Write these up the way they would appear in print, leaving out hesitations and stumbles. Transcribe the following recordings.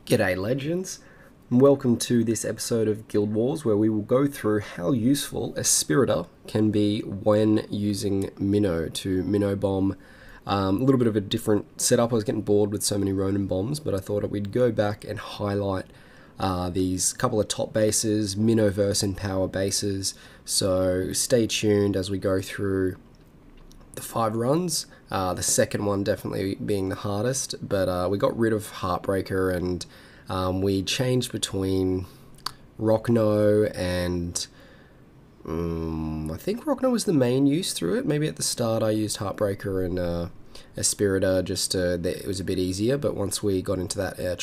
G'day legends, and welcome to this episode of Guild Wars where we will go through how useful Espirita can be when using Mino to Mino Bomb. A little bit of a different setup. I was getting bored with so many Ronin bombs, but I thought we'd go back and highlight these couple of top bases, Minoverse and Power bases, so stay tuned as we go through the 5 runs. The second one definitely being the hardest, but we got rid of Heartbreaker and we changed between Rockno and I think Rockno was the main use through it. Maybe at the start I used Heartbreaker and Espirita just it was a bit easier, but once we got into that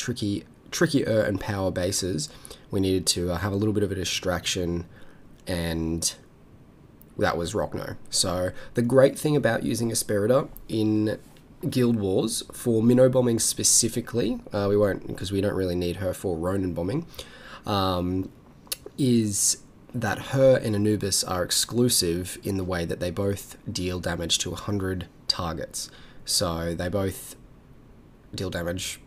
trickier and power bases, we needed to have a little bit of a distraction, and that was Rockno. So the great thing about using Espirita in Guild Wars for Mino bombing specifically, we won't, because we don't really need her for Ronin bombing, is that her and Anubis are exclusive in the way that they both deal damage to 100 targets. So they both deal damage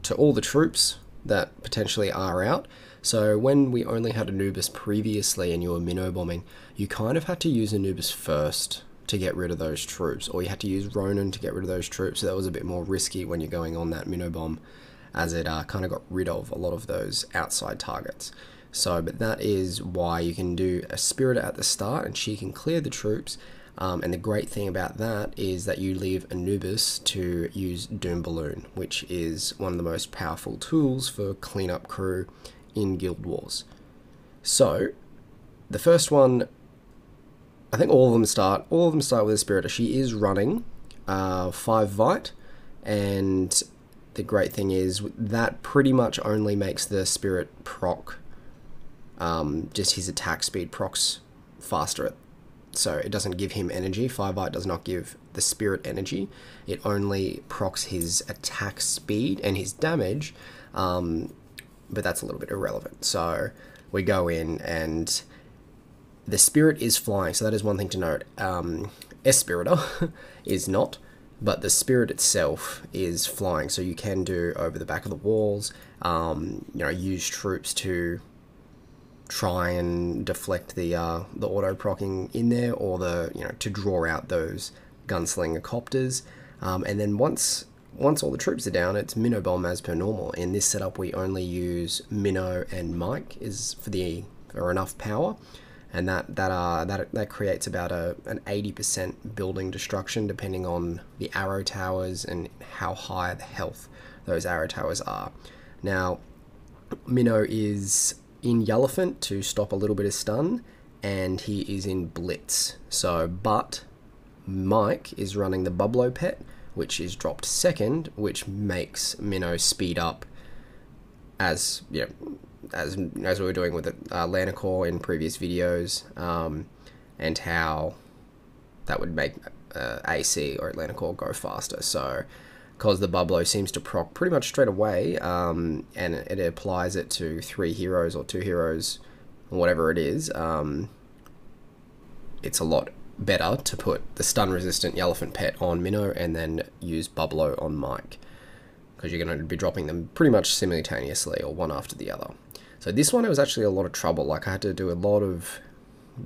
to all the troops that potentially are out. So when we only had Anubis previously and you were Mino bombing, you kind of had to use Anubis first to get rid of those troops, or you had to use Ronin to get rid of those troops. So that was a bit more risky when you're going on that Mino bomb, as it kind of got rid of a lot of those outside targets. So, but that is why you can do Espirita at the start and she can clear the troops. And the great thing about that is that you leave Anubis to use Doom Balloon, which is one of the most powerful tools for cleanup crew in Guild Wars. So the first one, I think all of them start with Espirita. She is running 5 Vite, and the great thing is that pretty much only makes the Spirit proc, just his attack speed procs faster. So it doesn't give him energy. 5 Vite does not give the Spirit energy. It only procs his attack speed and his damage, but that's a little bit irrelevant. So we go in and the Spirit is flying, so that is one thing to note. Espirita is not, but the Spirit itself is flying, so you can do over the back of the walls, use troops to try and deflect the auto procking in there, or to draw out those gunslinger copters, and then once all the troops are down, it's Mino Bomb as per normal. In this setup, we only use Mino and Mike is for enough power, and that creates about an 80% building destruction depending on the arrow towers and how high the health those arrow towers are. Now, Mino is in Yellowfant to stop a little bit of stun, and he is in Blitz. So, but Mike is running the Bublo pet, which is dropped second, which makes Mino speed up as we were doing with Lanacor in previous videos, and how that would make AC or Lanacor go faster. So because the Bublo seems to proc pretty much straight away, and it applies it to 3 heroes or 2 heroes, or whatever it is, it's a lot better to put the stun resistant Yellowfant pet on Mino and then use Bublo on Mike, because you're going to be dropping them pretty much simultaneously or one after the other. So this one, it was actually a lot of trouble. Like, I had to do a lot of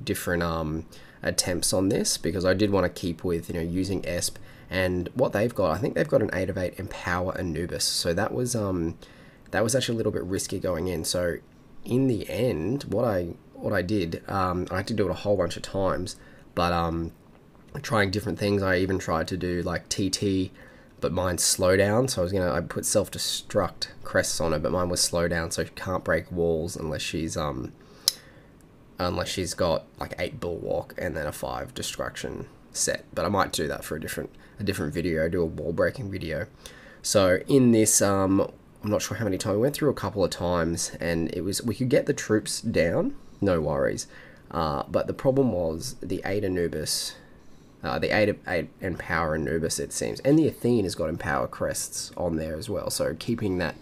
different attempts on this, because I did want to keep with using Esp. And what they've got, I think they've got an 8 of 8 Empower Anubis. So that was actually a little bit risky going in. So in the end, what I did, I had to do it a whole bunch of times, but trying different things. I even tried to do like TT, but mine's slow down. So I put self-destruct crests on it, but mine was slow down, so she can't break walls unless she's got like 8 Bulwark and then a 5 Destruction set. But I might do that for a different video, do a wall breaking video. So in this, I'm not sure how many times, we went through a couple of times, and we could get the troops down, no worries, but the problem was the 8 Anubis, the 8 Empower Anubis, it seems, and the Athene has got Empower crests on there as well. So keeping that,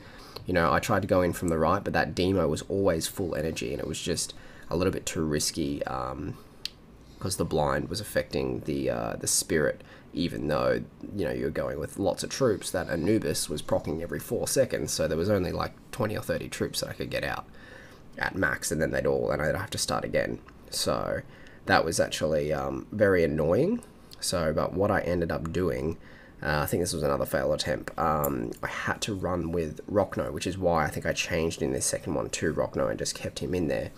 I tried to go in from the right, but that demo was always full energy, and it was just a little bit too risky, because the blind was affecting the spirit, even though, you know, you're going with lots of troops. That Anubis was proccing every 4 seconds, so there was only like 20 or 30 troops that I could get out at max, and then I'd have to start again. So that was actually very annoying. So, but what I ended up doing, I think this was another fail attempt, I had to run with Rockno, which is why I think I changed in this second one to Rockno and just kept him in there.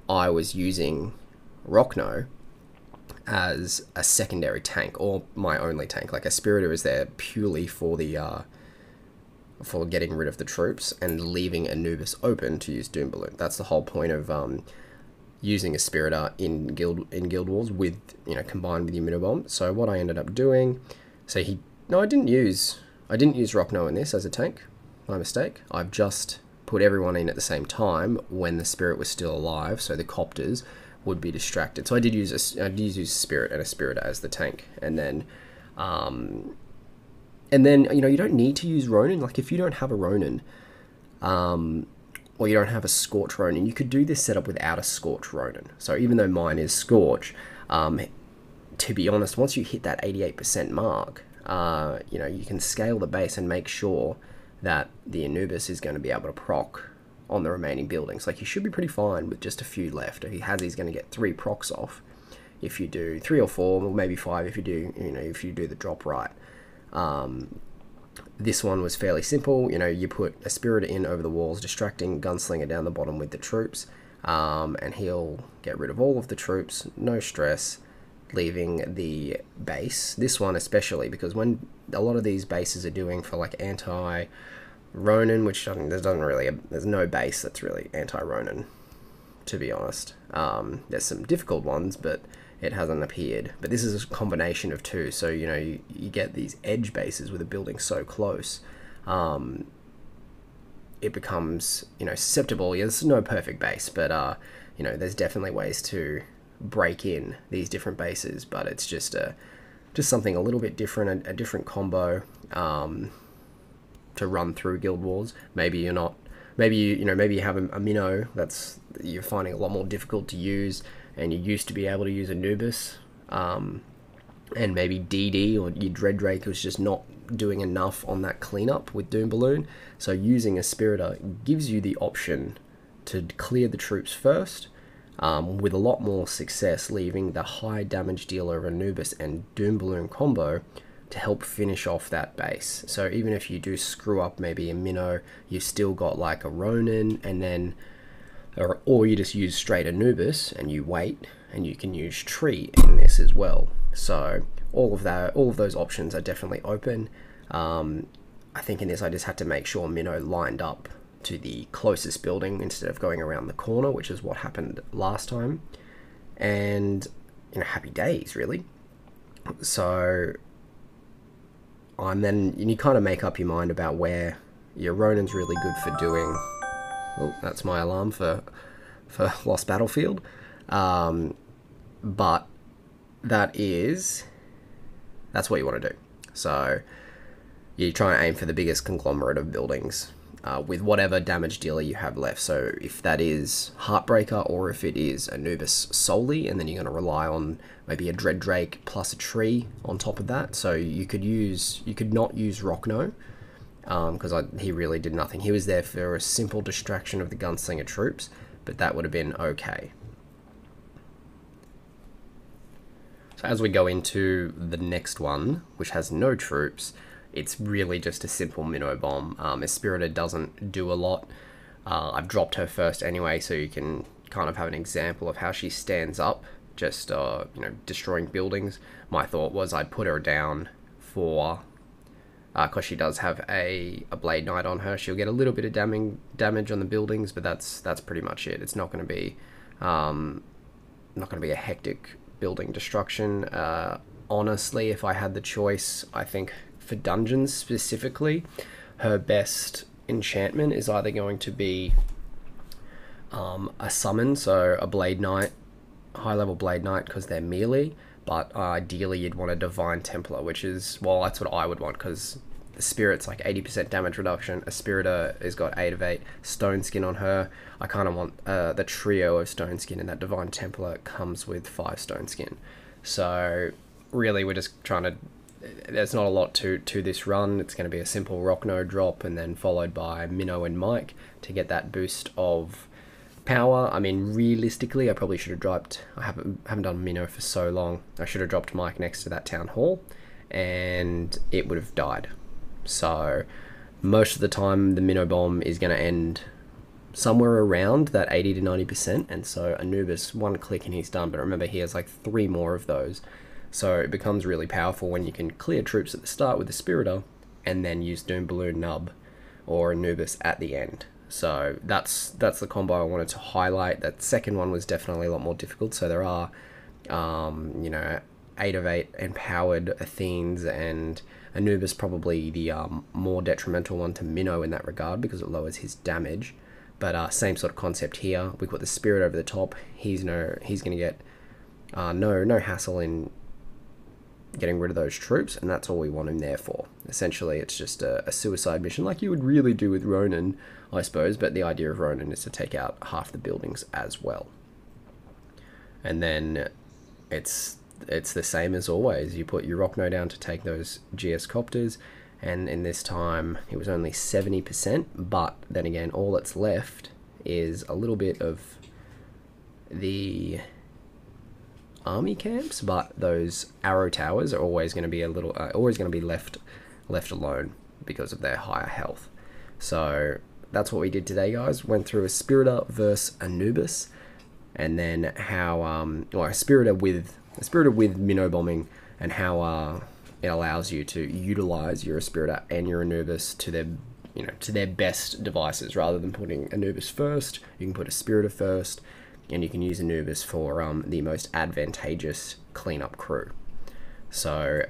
I was using Rockno as a secondary tank, or my only tank. Like, Espirita is there purely for the for getting rid of the troops and leaving Anubis open to use Doom Balloon. That's the whole point of using Espirita in Guild Wars with, you know, combined with your Mino Bomb. So what I ended up doing, I didn't use Rockno in this as a tank. My mistake. I've just put everyone in at the same time when the spirit was still alive, so the copters would be distracted. So I did use Spirit and Espirita as the tank, and then you know, you don't need to use Ronin. Like, if you don't have a Ronin, or you don't have a Scorch Ronin, you could do this setup without a Scorch Ronin. So even though mine is Scorch, to be honest, once you hit that 88% mark, you know, you can scale the base and make sure that the Anubis is going to be able to proc on the remaining buildings. Like, you should be pretty fine with just a few left. If he has, he's going to get 3 procs off. If you do 3 or 4, or maybe 5 if you do, you know, if you do the drop right. This one was fairly simple. You know, you put a Spirit in over the walls, distracting Gunslinger down the bottom with the troops, and he'll get rid of all of the troops, no stress, leaving the base. This one especially, because when a lot of these bases are doing for like anti-Ronin, which there's no base that's really anti-Ronin, to be honest. There's some difficult ones, but it hasn't appeared. But this is a combination of two, so, you know, you get these edge bases with a building so close, it becomes, you know, susceptible. Yeah, this is no perfect base, but you know, there's definitely ways to break in these different bases, but it's just something a little bit different, a different combo to run through Guild Wars. Maybe you're not, maybe you have a Mino that's you're finding a lot more difficult to use, and you used to be able to use Anubis, and maybe DD or your Dread Drake was just not doing enough on that cleanup with Doom Balloon. So using Espirita gives you the option to clear the troops first, with a lot more success, leaving the high damage dealer of Anubis and Doom Balloon combo to help finish off that base. So even if you do screw up maybe a Mino, you've still got like a Ronin, and then or you just use straight Anubis and you wait, and you can use Tree in this as well. So all of those options are definitely open. I think in this I just had to make sure Mino lined up to the closest building instead of going around the corner, which is what happened last time. And, you know, happy days, really. So then you kind of make up your mind about where your Ronin's really good for doing. Oh, that's my alarm for Lost Battlefield. But that's what you want to do. So you try and aim for the biggest conglomerate of buildings, with whatever damage dealer you have left. So if that is Heartbreaker, or if it is Anubis solely, and then you're going to rely on maybe a Dread Drake plus a Tree on top of that. So you could not use Rockno, because he really did nothing. He was there for a simple distraction of the Gunslinger troops, but that would have been okay. So as we go into the next one, which has no troops, it's really just a simple Mino Bomb. Espirita doesn't do a lot. I've dropped her first anyway, so you can kind of have an example of how she stands up, just destroying buildings. My thought was I'd put her down for, because she does have a Blade Knight on her. She'll get a little bit of damage on the buildings, but that's pretty much it. It's not going to be a hectic building destruction. Honestly, if I had the choice, I think for dungeons specifically, her best enchantment is either going to be a summon, so a Blade Knight, high level Blade Knight, because they're melee, but ideally you'd want a Divine Templar, which is, well, that's what I would want, because Spirit's like 80% damage reduction. Espirita has got 8 of 8. Stone Skin on her. I kind of want the trio of Stone Skin, and that Divine Templar comes with 5 Stone Skin. So really we're just trying to... There's not a lot to this run. It's going to be a simple Rock No drop, and then followed by Mino and Mike to get that boost of power. I mean, realistically, I probably should have dropped... I haven't done Mino for so long. I should have dropped Mike next to that Town Hall, and it would have died. So most of the time the Mino Bomb is going to end somewhere around that 80 to 90%, and so Anubis, 1 click and he's done. But remember, he has like 3 more of those, so it becomes really powerful when you can clear troops at the start with the Espirita and then use Doom Balloon Nub or Anubis at the end. So that's the combo I wanted to highlight. That second one was definitely a lot more difficult, so there are you know, 8 of 8 empowered Athenes, and Anubis probably the more detrimental one to Mino in that regard because it lowers his damage. But same sort of concept here. We've got the Spirit over the top. He's going to get no hassle in getting rid of those troops, and that's all we want him there for. Essentially, it's just a suicide mission like you would really do with Ronin, I suppose, but the idea of Ronin is to take out half the buildings as well. And then it's the same as always. You put your Rock No down to take those GS Copters, and in this time it was only 70%, but then again all that's left is a little bit of the army camps, but those arrow towers are always going to be left alone because of their higher health. So that's what we did today, guys. Went through Espirita versus Anubis, and then how Espirita with Mino bombing, and how it allows you to utilize your Espirita and your Anubis to their best devices. Rather than putting Anubis first, you can put Espirita first, and you can use Anubis for the most advantageous cleanup crew. So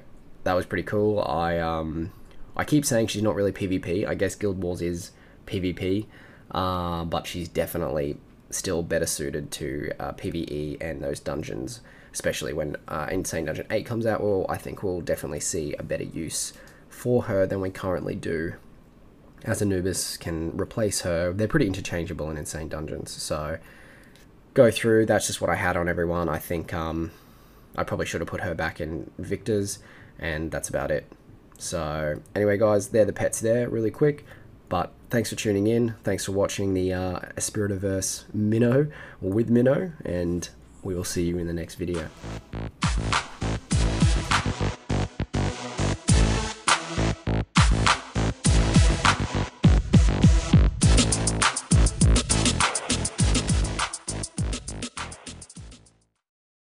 that was pretty cool. I keep saying she's not really PvP. I guess Guild Wars is PvP, but she's definitely still better suited to PvE and those dungeons, especially when Insane Dungeon 8 comes out. Well, I think we'll definitely see a better use for her than we currently do, as Anubis can replace her. They're pretty interchangeable in Insane Dungeons, so go through. That's just what I had on everyone. I think I probably should have put her back in Victor's, and that's about it. So anyway, guys, they're the pets there really quick, but thanks for tuning in. Thanks for watching the Espirita versus Mino, or with Mino, and we will see you in the next video.